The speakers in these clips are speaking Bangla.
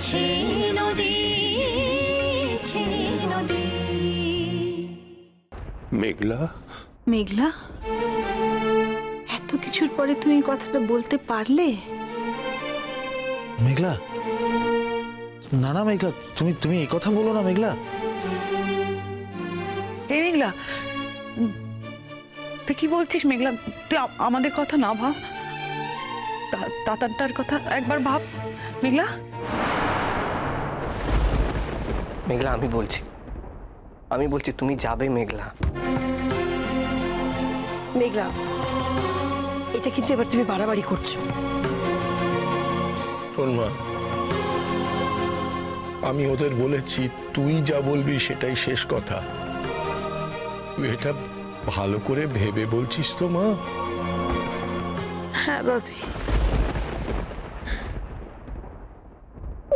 ছে নদী, ছে নদী। মেঘলা, মেঘলা, এত কিছুর পরে তুমি এই কথাটা বলতে পারলে? মেঘলা, না না মেঘলা, তুমি তুমি এই কথা বলো না মেঘলা। এই মেঘলা, তুই কি বলছিস মেঘলা? তুই আমাদের কথা না ভাব, তাতারটার কথা একবার ভাব মেঘলা। মেঘলা, আমি বলছি তুমি যাবে মেঘলা। মেঘলা, এটা কিন্তু এবার তুমি বাড়াবাড়ি করছো। শোন মা, আমি ওদের বলেছি তুই যা বলবি সেটাই শেষ কথা। তুই এটা ভালো করে ভেবে বলছিস তো মা? হ্যাঁ বাবি,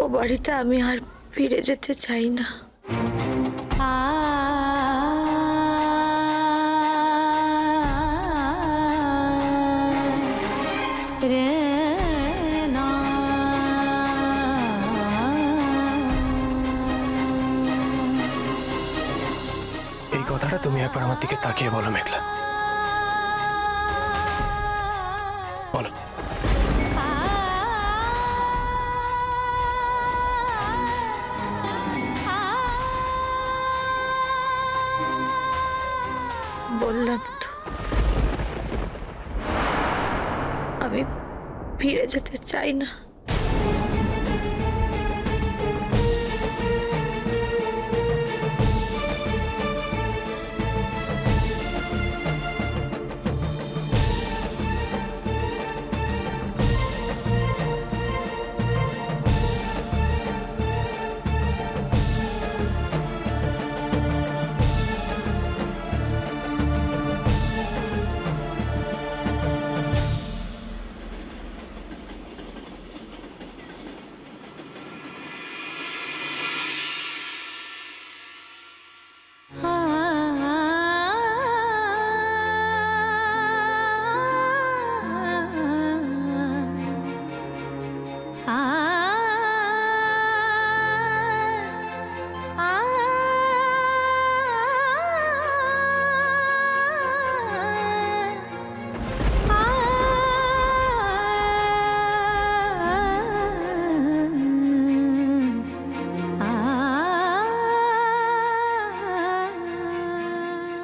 ও বাড়িতে আমি আর ফিরে যেতে চাই না। এই কথাটা তুমি একবার আমার দিকে তাকিয়ে বলো মেঘলা, বলো। বললাম তো, আমি ফিরে যেতে চাই না।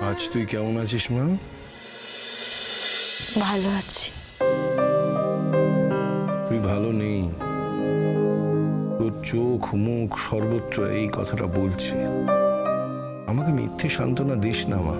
আজ তুই কেমন আছিস মা? ভালো আছি। তুই ভালো নেই, তোর চোখ মুখ সর্বত্র এই কথাটা বলছে। আমাকে মিথ্যে সান্ত্বনা দিস না মা।